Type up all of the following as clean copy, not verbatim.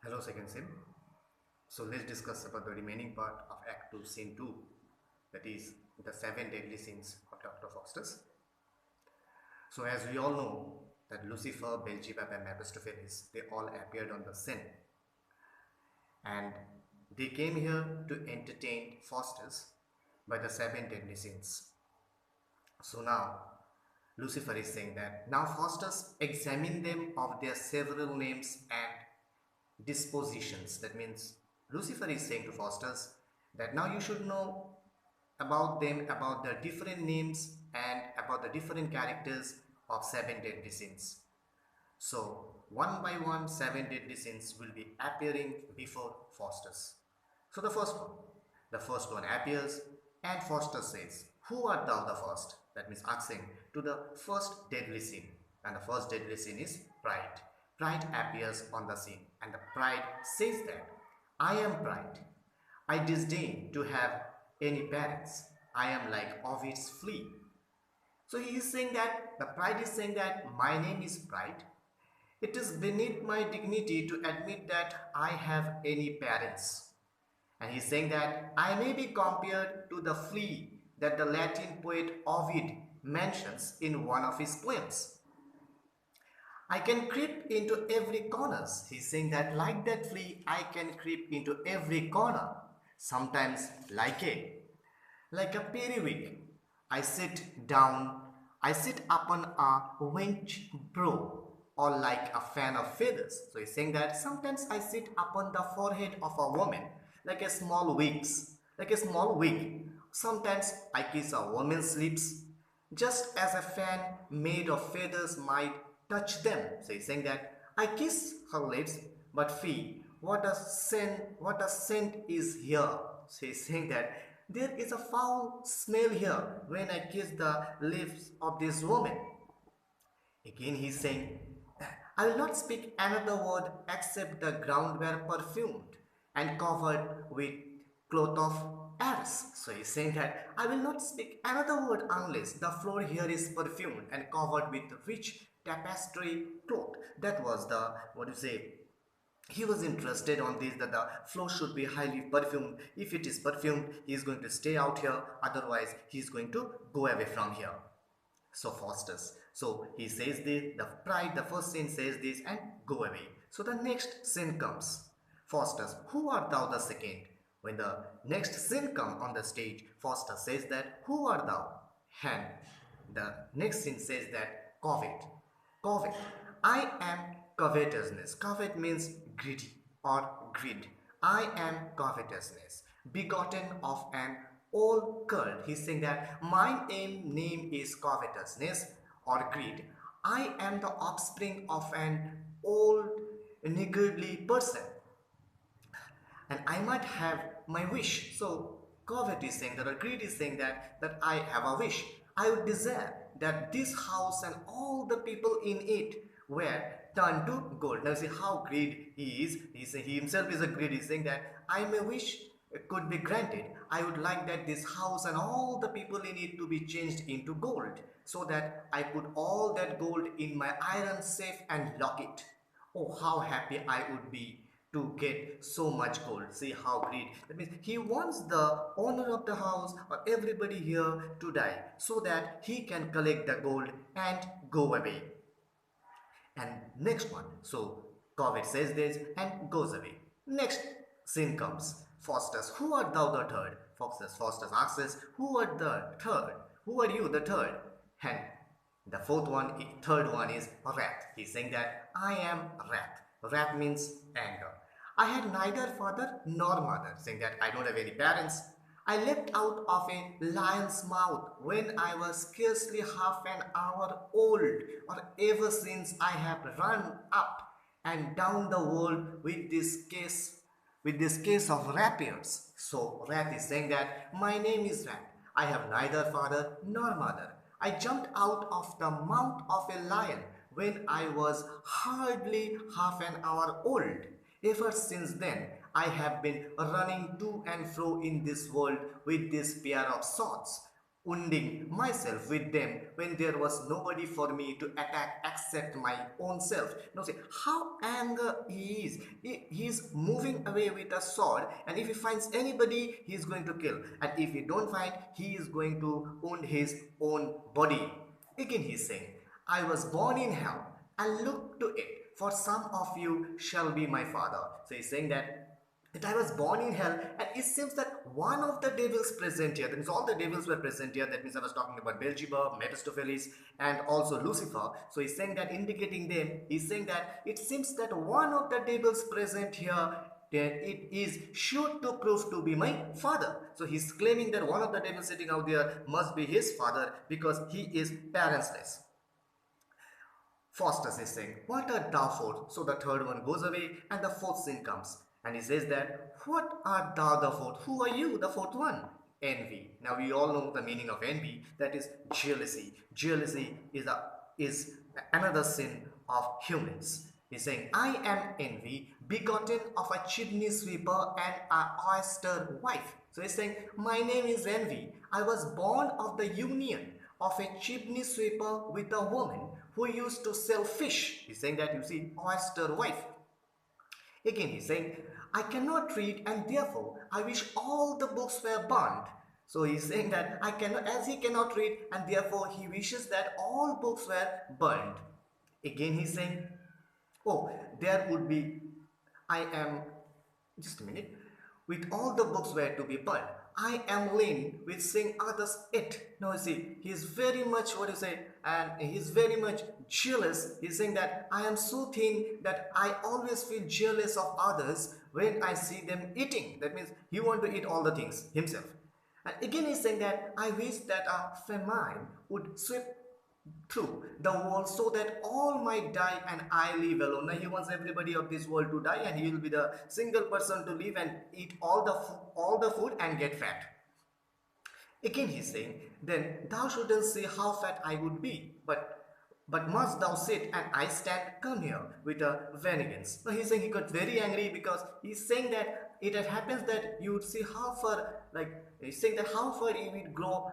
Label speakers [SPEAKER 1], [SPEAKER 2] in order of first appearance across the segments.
[SPEAKER 1] Hello, second sim. So let's discuss about the remaining part of Act 2, Scene 2, that is the 7 deadly sins of Dr. Faustus. So as we all know that Lucifer, Beelzebub and Mephistopheles, they all appeared on the scene and they came here to entertain Faustus by the 7 deadly sins. So now Lucifer is saying that now Faustus examine them of their several names and dispositions. That means Lucifer is saying to Faustus that now you should know about them, about the different names and about the different characters of 7 deadly sins. So one by one 7 deadly sins will be appearing before Faustus. So the first one appears and Faustus says, "Who art thou the first?" That means asking to the first deadly sin. And the first deadly sin is pride. Pride appears on the scene and the pride says that, "I am pride. I disdain to have any parents. I am like Ovid's flea." So he is saying that, the pride is saying that my name is pride. It is beneath my dignity to admit that I have any parents. And he's saying that I may be compared to the flea that the Latin poet Ovid mentions in one of his poems. I can creep into every corner. He's saying that like that flea, I can creep into every corner. Sometimes like a periwig. I sit down, I sit upon a winch brow, or like a fan of feathers. So he's saying that sometimes I sit upon the forehead of a woman, like a small wig. Sometimes I kiss a woman's lips, just as a fan made of feathers might touch them. So he's saying that I kiss her lips, but fee, what a scent is here. So he's saying that there is a foul smell here when I kiss the lips of this woman. Again he's saying, I will not speak another word except the ground were perfumed and covered with cloth of airs. So he's saying that I will not speak another word unless the floor here is perfumed and covered with rich tapestry cloth. That was the, what do you say, he was interested on this, that the floor should be highly perfumed. If it is perfumed, he is going to stay out here, otherwise he is going to go away from here. So Faustus, so he says this, the pride, the first sin says this and go away. So the next sin comes. Faustus, who art thou the second? When the next sin comes on the stage, Faustus says that, who art thou? And the next sin says that, covet. Covet. I am covetousness. Covet means greedy or greed. I am covetousness, begotten of an old cult. He's saying that my name is covetousness or greed. I am the offspring of an old niggardly person and I might have my wish. So covet is saying that, or greed is saying that I have a wish. I would desire that this house and all the people in it were turned to gold. Now see how greed he is. He himself is a greed. He's saying that I may wish it could be granted. I would like that this house and all the people in it to be changed into gold, so that I put all that gold in my iron safe and lock it. Oh, how happy I would be to get so much gold. See how great. That means he wants the owner of the house or everybody here to die so that he can collect the gold and go away. And next one. So Covet says this and goes away. Next sin comes. Faustus, who art thou the third? Faustus asks, who art the third? Who are you the third? And the third one is wrath. He's saying that I am wrath. Wrath means anger. I had neither father nor mother, saying that I don't have any parents. I leapt out of a lion's mouth when I was scarcely half an hour old, or ever since I have run up and down the world with this case of rapiers. So Wrath is saying that my name is Wrath. I have neither father nor mother. I jumped out of the mouth of a lion when I was hardly half an hour old. Ever since then, I have been running to and fro in this world with this pair of swords. wounding myself with them when there was nobody for me to attack except my own self. Now see how anger he is. He is moving away with a sword, and if he finds anybody, he is going to kill. And if he don't find, he is going to wound his own body. Again he is saying, I was born in hell and look to it, for some of you shall be my father. So he's saying that I was born in hell, and it seems that one of the devils present here, that means all the devils were present here, that means I was talking about Beelzebub, Mephistopheles, and also Lucifer. So he's saying that, indicating them, he's saying that it seems that one of the devils present here, then it is sure to prove to be my father. So he's claiming that one of the devils sitting out there must be his father because he is parentless. Faustus is saying, what art thou for? So the third one goes away and the fourth sin comes. And he says that, what art thou the fourth? Who are you, the fourth one? Envy. Now we all know the meaning of envy, that is jealousy. Jealousy is another sin of humans. He's saying, I am envy, begotten of a chimney sweeper and an oyster wife. So he's saying, my name is envy. I was born of the union of a chimney sweeper with a woman who used to sell fish. He's saying that, you see, oyster wife. Again he's saying, I cannot read and therefore I wish all the books were burned. So he's saying that I cannot, as he cannot read, and therefore he wishes that all books were burned. Again he's saying, oh, there would be, I am, just a minute, with all the books were to be burned. I am lean with seeing others eat. Now you see, he is very much, what you say, and he is very much jealous. He is saying that I am so thin that I always feel jealous of others when I see them eating. That means he wants to eat all the things himself. And again he is saying that I wish that a famine would sweep through the world so that all might die and I live alone. Now he wants everybody of this world to die, and he will be the single person to live and eat all the food and get fat. Again he's saying, then thou shouldn't say how fat I would be, but must thou sit and I stand, come here with a vengeance. Now he's saying he got very angry because he's saying that it happens that you would see how far, like he's saying that how far he would grow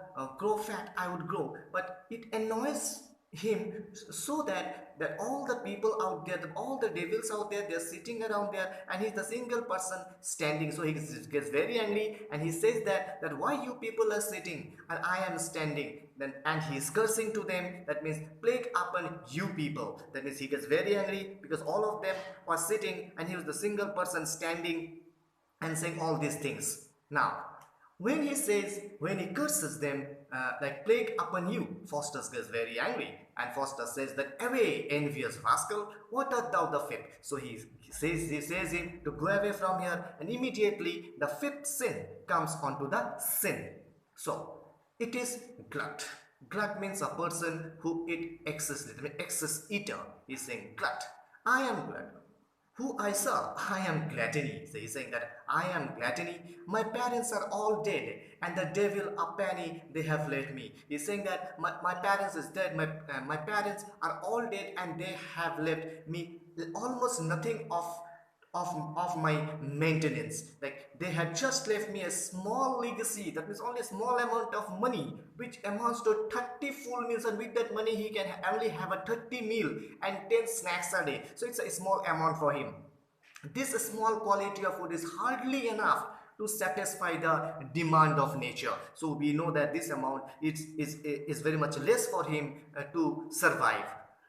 [SPEAKER 1] fat I would grow, but it annoys him so that all the people out there, all the devils out there, they're sitting around there and he's the single person standing. So he gets very angry and he says that why you people are sitting and I am standing. Then and he's cursing to them, that means plague upon you people. That means he gets very angry because all of them are sitting and he was the single person standing and saying all these things. Now when he curses them, like plague upon you, Faustus gets very angry, and Faustus says that, away, envious rascal, what art thou the fifth? So he says him to go away from here, and immediately the fifth sin comes onto the sin. So it is glut. Glut means a person who eat excessively, excess eater. He's saying glut. I am glut. Who I serve, I am gluttony. So he's saying that I am gluttony. My parents are all dead, and the devil a penny they have left me. He's saying that my parents is dead. My parents are all dead, and they have left me almost nothing of my maintenance. Like they had just left me a small legacy, that means only a small amount of money, which amounts to 30 full meals, and with that money he can only have a 30 meal and 10 snacks a day. So it's a small amount for him. This small quality of food is hardly enough to satisfy the demand of nature. So we know that this amount is very much less for him to survive.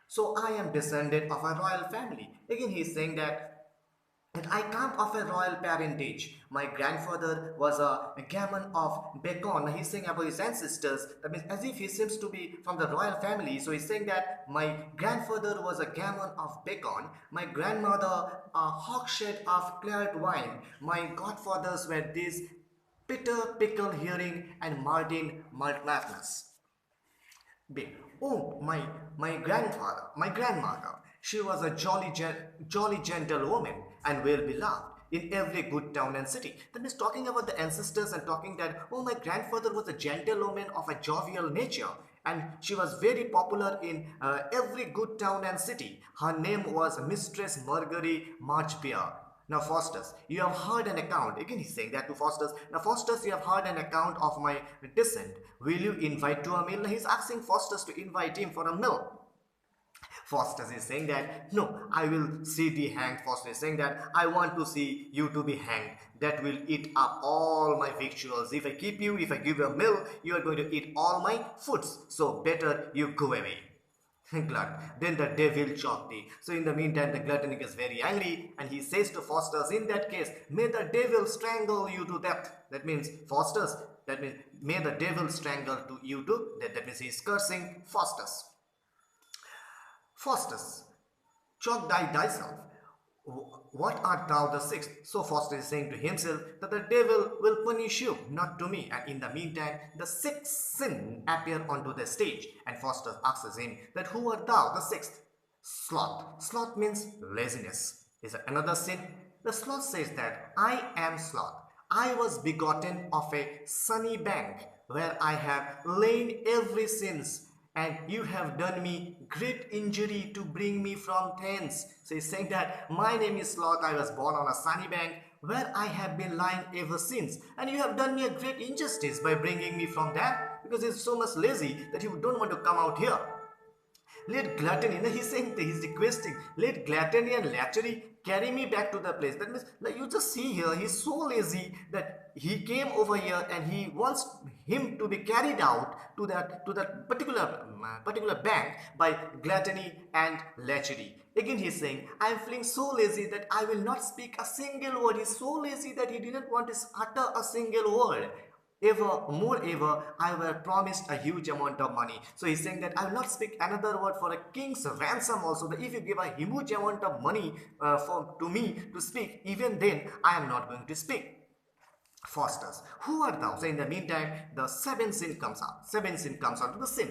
[SPEAKER 1] So I am descended of a royal family. Again he is saying that I come of a royal parentage. My grandfather was a gammon of Bacon. He's saying about his ancestors. That means as if he seems to be from the royal family. So he's saying that my grandfather was a gammon of Bacon. My grandmother a hogshead of claret wine. My godfathers were these Peter Pickle Hearing and Martin Maltnathness. B. Oh, my grandmother, she was a jolly gentle woman and well beloved in every good town and city. That means talking about the ancestors and talking that, oh, my grandfather was a gentlewoman of a jovial nature and she was very popular in every good town and city. Her name was Mistress Margery Marchbeer. Now, Faustus, you have heard an account. Again, he's saying that to Faustus. Now, Faustus, you have heard an account of my descent. Will you invite to a meal? Now, he's asking Faustus to invite him for a meal. Faustus is saying that, no, I will see thee hanged. Faustus is saying that, I want to see you to be hanged. That will eat up all my victuals. If I keep you, if I give you a meal, you are going to eat all my foods. So better you go away. Glut. Then the devil choked thee. So in the meantime, the glutton gets very angry and he says to Faustus, in that case, may the devil strangle you to death. That means Faustus, that means may the devil strangle to you to death. That means he is cursing Faustus. Faustus, choke thyself. What art thou the sixth? So Faustus is saying to himself that the devil will punish you, not to me. And in the meantime, the sixth sin appear onto the stage. And Faustus asks him that who art thou, the sixth? Sloth. Sloth means laziness. Is another sin? The sloth says that I am sloth. I was begotten of a sunny bank where I have lain every since, and you have done me great injury to bring me from thence. So he's saying that my name is Sloth, I was born on a sunny bank where I have been lying ever since, and you have done me a great injustice by bringing me from there, because he's so much lazy that he don't want to come out here. Let gluttony, he's saying, he's requesting, let gluttony and lechery carry me back to the place. That means, like you just see here, he's so lazy that he came over here and he wants him to be carried out to that particular bank by gluttony and lechery. Again he's saying, I am feeling so lazy that I will not speak a single word. He's so lazy that he didn't want to utter a single word. Moreover, I were promised a huge amount of money. So he's saying that I will not speak another word for a king's ransom also. That if you give a huge amount of money to me to speak, even then I am not going to speak. Faustus, who art thou? So in the meantime, the seventh sin comes out. Seventh sin comes out to the sin.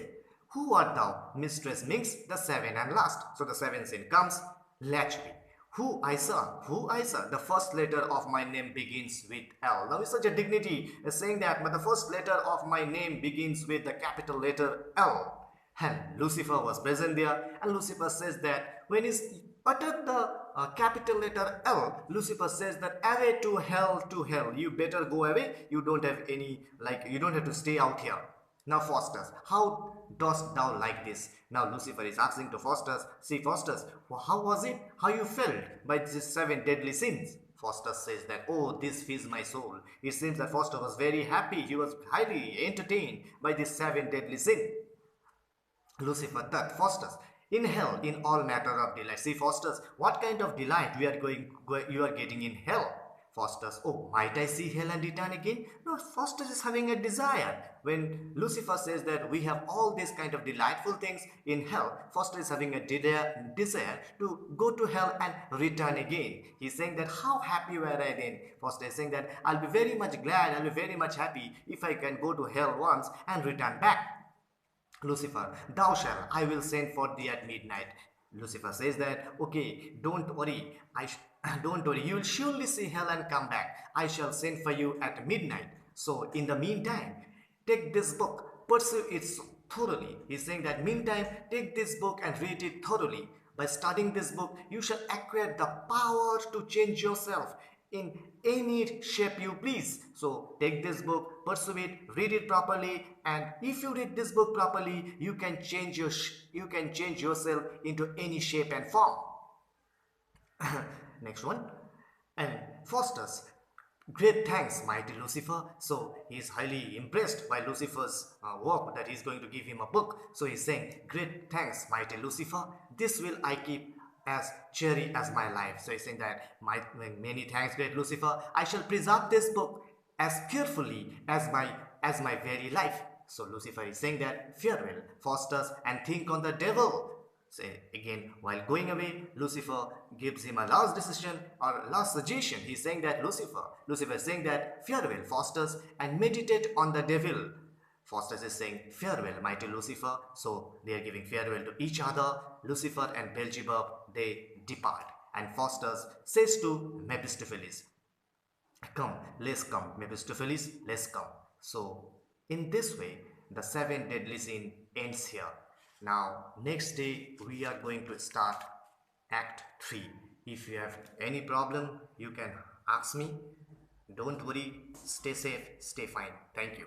[SPEAKER 1] Who art thou? Mistress Minx, the seven and last. So the seventh sin comes, lechery. Who I saw, the first letter of my name begins with L. Now it's such a dignity saying that, but the first letter of my name begins with the capital letter L. And Lucifer was present there, and Lucifer says that when he uttered the capital letter L, Lucifer says that away to hell, you better go away, you don't have any, you don't have to stay out here. Now Faustus, how dost thou like this? Now Lucifer is asking to Faustus, see Faustus, how was it? How you felt by these seven deadly sins? Faustus says that, oh, this feeds my soul. It seems that Faustus was very happy. He was highly entertained by this seven deadly sins. Lucifer thought, Faustus, in hell, in all matter of delight. See Faustus, what kind of delight you are getting in hell? Faustus, oh, might I see hell and return again? No, Faustus is having a desire. When Lucifer says that we have all these kind of delightful things in hell, Faustus is having a desire to go to hell and return again. He's saying that how happy were I then? Faustus is saying that I'll be very much glad, I'll be very much happy if I can go to hell once and return back. Lucifer, thou shalt, I will send for thee at midnight. Lucifer says that, okay, don't worry, don't worry, you will surely see hell and come back. I shall send for you at midnight. So in the meantime, take this book, pursue it thoroughly. He's saying that meantime, take this book and read it thoroughly. By studying this book, you shall acquire the power to change yourself in any shape you please. So take this book, pursue it, read it properly, and if you read this book properly, you can change yourself into any shape and form. Next one. And Faustus, great thanks, mighty Lucifer. So he is highly impressed by Lucifer's work, that he is going to give him a book. So he is saying, great thanks, mighty Lucifer. This will I keep as cheery as my life. So he's saying that, many thanks, great Lucifer. I shall preserve this book as carefully as my very life. So Lucifer is saying that, farewell, Faustus, and think on the devil. So again, while going away, Lucifer gives him a last decision or last suggestion. He's saying that Lucifer is saying that, farewell, Faustus, and meditate on the devil. Faustus is saying, farewell, mighty Lucifer. So they are giving farewell to each other. Lucifer and Beelzebub, they depart. And Faustus says to Mephistopheles, come, let's come, Mephistopheles, let's come. So in this way, the seven deadly sin ends here. Now, next day we are going to start Act 3. If you have any problem, you can ask me. Don't worry, stay safe, stay fine. Thank you.